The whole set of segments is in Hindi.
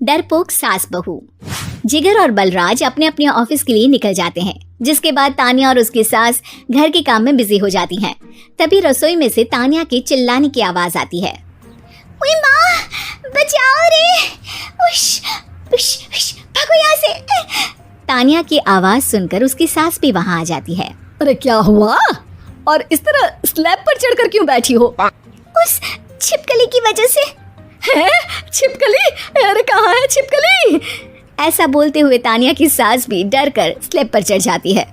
डरपोक सास बहू। जिगर और बलराज अपने अपने ऑफिस के लिए निकल जाते हैं, जिसके बाद तानिया और उसकी सास घर के काम में बिजी हो जाती हैं। तभी रसोई में से तानिया के चिल्लाने की आवाज आती है। ओए माँ, बचाओ रे, उश, उश, उश, भागो यहाँ से। तानिया की आवाज सुनकर उसकी सास भी वहाँ आ जाती है। अरे क्या हुआ? और इस तरह स्लैब पर चढ़कर क्यों बैठी हो? उस छिपकली की वजह से। है? छिपकली? अरे कहाँ है छिपकली? ऐसा बोलते हुए तानिया की सास भी डर कर स्लैब पर चढ़ जाती है।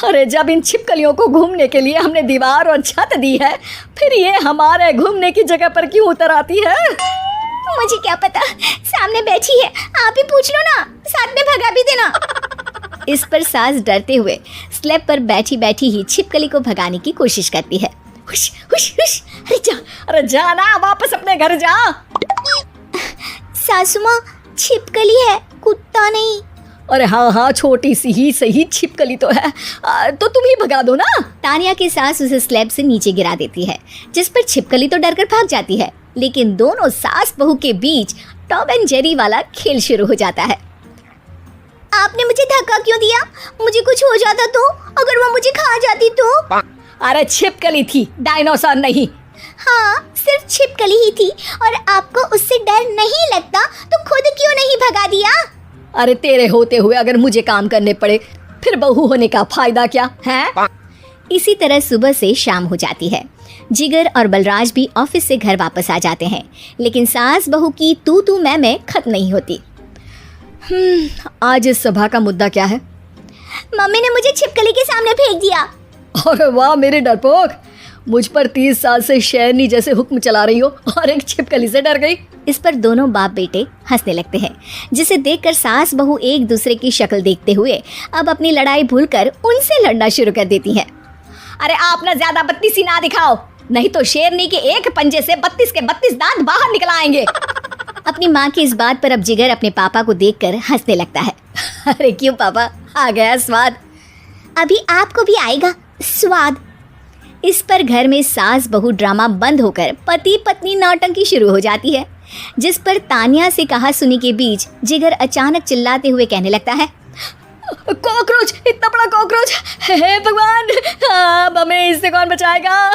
अरे जब इन छिपकलियों को घूमने के लिए हमने दीवार और छत दी है, फिर ये हमारे घूमने की जगह पर क्यों उतर आती है? मुझे क्या पता, सामने बैठी है, आप ही पूछ लो ना, साथ में भगा भी देना। इस पर सास डरते हुए स्लैब पर बैठी बैठी ही छिपकली को भगाने की कोशिश करती है। हुश, हुश, हुश, अरे जा ना, वापस अपने घर जा। सासू माँ, छिपकली है, कुत्ता नहीं। अरे हाँ, छोटी सी ही सही छिपकली तो है, तो तुम ही भगा दो ना। तानिया की सास उसे स्लैब से नीचे गिरा देती है, जिस पर छिपकली तो डरकर भाग जाती है, लेकिन दोनों सास बहू के बीच टॉम एंड जेरी वाला खेल शुरू हो जाता है। आपने मुझे धक्का क्यों दिया? मुझे कुछ हो जाता तो? अगर वो मुझे खा जाती तो? अरे छिपकली थी, डायनासोर नहीं। हाँ, सिर्फ छिपकली ही थी, और आपको उससे डर नहीं लगता तो खुद क्यों नहीं भगा दिया? अरे तेरे होते हुए अगर मुझे काम करने पड़े, फिर बहू होने का फायदा क्या है? इसी तरह सुबह से शाम हो जाती है। जिगर और बलराज भी ऑफिस से घर वापस आ जाते हैं, लेकिन सास बहू की तू मैं खत्म नहीं होती। आज इस सभा का मुद्दा क्या है? मम्मी ने मुझे छिपकली के सामने फेंक दिया। अरे वाह मेरे डरपोक, मुझ पर 30 साल से शेरनी जैसे हुक्म चला रही हो और एक छिपकली से डर गई। इस पर दोनों बाप बेटे हंसने लगते हैं, जिसे देखकर सास बहू एक दूसरे की शक्ल देखते हुए अब अपनी लड़ाई भूलकर उनसे लड़ना शुरू कर देती हैं। अरे आप ना ज्यादा बत्तीसी ना दिखाओ, नहीं तो शेरनी के एक पंजे से 32 के 32 दांत बाहर निकल आएंगे। अपनी माँ की इस बात पर अब जिगर अपने पापा को देखकर हंसने लगता है। अरे क्यों पापा, आ गया स्वाद? अभी आपको भी आएगा स्वाद। इस पर घर में सास बहू ड्रामा बंद होकर पति पत्नी नौटंकी शुरू हो जाती है, जिस पर तानिया से कहा सुनी के बीच जिगर अचानक चिल्लाते हुए कहने लगता है। कॉकरोच, इतना बड़ा कॉकरोच, हे भगवान, अब हमें इससे कौन बचाएगा?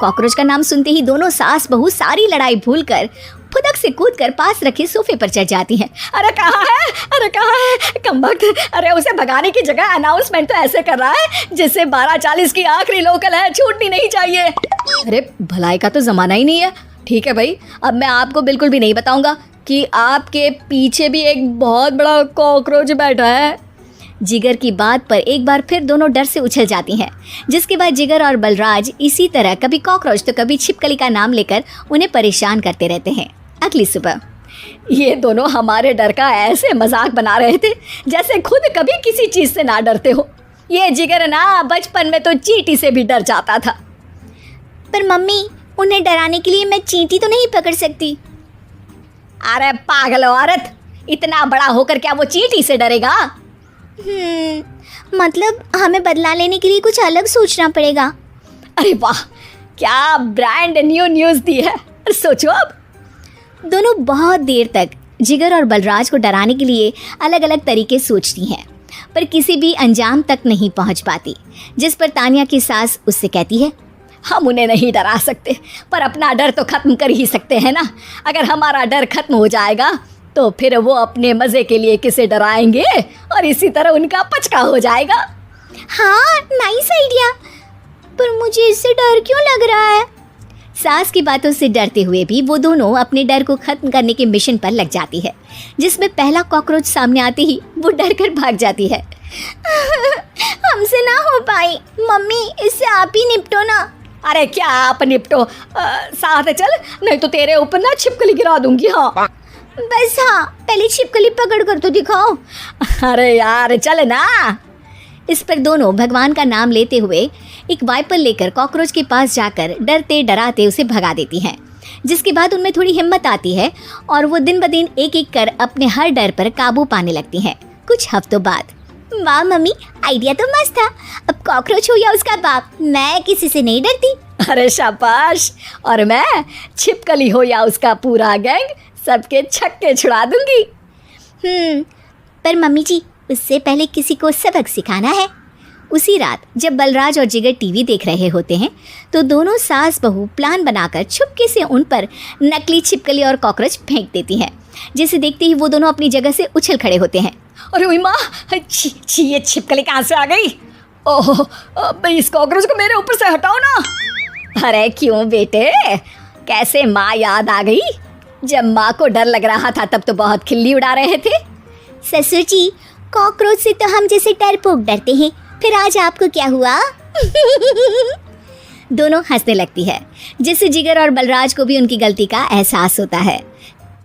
कॉकरोच का नाम सुनते ही दोनों सास बहू सारी लड़ाई भूलकर फुदक से कूदकर पास रखे सोफे पर चढ़ जाती हैं। अरे कहाँ है? अरे कहाँ है कमबख्त? अरे उसे भगाने की जगह अनाउंसमेंट तो ऐसे कर रहा है जिससे 12:40 की आखिरी लोकल है, छूटनी नहीं चाहिए। अरे भलाई का तो जमाना ही नहीं है। ठीक है भाई, अब मैं आपको बिल्कुल भी नहीं बताऊंगा कि आपके पीछे भी एक बहुत बड़ा कॉकरोच बैठा है। जिगर की बात पर एक बार फिर दोनों डर से उछल जाती हैं, जिसके बाद जिगर और बलराज इसी तरह कभी कॉकरोच तो कभी छिपकली का नाम लेकर उन्हें परेशान करते रहते हैं। अगली सुबह ये दोनों हमारे डर का ऐसे मजाक बना रहे थे जैसे खुद कभी किसी चीज से ना डरते हो। ये जिगर ना बचपन में तो चींटी से भी डर जाता था। पर मम्मी, उन्हें डराने के लिए मैं चींटी तो नहीं पकड़ सकती। अरे पागल औरत, इतना बड़ा होकर क्या वो चींटी से डरेगा? मतलब हमें बदला लेने के लिए कुछ अलग सोचना पड़ेगा। अरे वाह, क्या ब्रांड न्यू न्यूज़ दी है। सोचो अब। दोनों बहुत देर तक जिगर और बलराज को डराने के लिए अलग अलग तरीके सोचती हैं, पर किसी भी अंजाम तक नहीं पहुंच पाती, जिस पर तानिया की सास उससे कहती है। हम उन्हें नहीं डरा सकते, पर अपना डर तो खत्म कर ही सकते हैं ना। अगर हमारा डर खत्म हो जाएगा तो फिर वो अपने मजे के लिए किसे डराएंगे और इसी तरह उनका पचका हो जाएगा। हाँ, नाइस आइडिया, पर मुझे इससे डर क्यों लग रहा है? सास की बातों से डरते हुए भी वो दोनों अपने डर को खत्म करने के मिशन पर लग जाती है, जिसमें पहला कॉकरोच सामने आते ही वो डर कर भाग जाती है। हमसे ना हो पाई मम्मी, इससे आप ही निपटो ना। अरे क्या आप निपटो, साथ चल, नहीं तो तेरे ऊपर ना छिपकली गिरा दूंगी। हाँ बस, हाँ पहले छिपकली पकड़ कर तो दिखाओ। अरे यार चल ना। इस पर दोनों भगवान का नाम लेते हुए एक वाइपर लेकर कॉकरोच के पास जाकर डरते डराते उसे भगा देती हैं, जिसके बाद उनमें थोड़ी हिम्मत आती है और वो दिन ब दिन एक एक कर अपने हर डर पर काबू पाने लगती हैं। कुछ हफ्तों बाद। वाह मम्मी, आइडिया तो मस्त था। अब कॉकरोच हो या उसका बाप, मैं किसी से नहीं डरती। अरे शाबाश। और मैं छिपकली हो या उसका पूरा गैंग, सबके छक्के छुड़ा दूंगी। पर मम्मी जी, उससे पहले किसी को सबक सिखाना है। उसी रात जब बलराज और जिगर टीवी देख रहे होते हैं तो दोनों सास बहू प्लान बनाकर छुपके से उन पर नकली छिपकली और कॉकरोच फेंक देती हैं, जिसे देखते ही वो दोनों अपनी जगह से उछल खड़े होते हैं। अरे ओए माँ, छी छी, ये छिपकली कहाँ से आ गई? ओह, अब इस कॉकरोच को मेरे ऊपर से हटाओ ना। अरे क्यों बेटे, कैसे माँ याद आ गई? जब माँ को डर लग रहा था तब तो बहुत खिल्ली उड़ा रहे थे। ससुर जी, कॉकरोच से तो हम जैसे डरपोक डरते हैं, फिर आज आपको क्या हुआ? दोनों हंसने लगती है, जिससे जिगर और बलराज को भी उनकी गलती का एहसास होता है।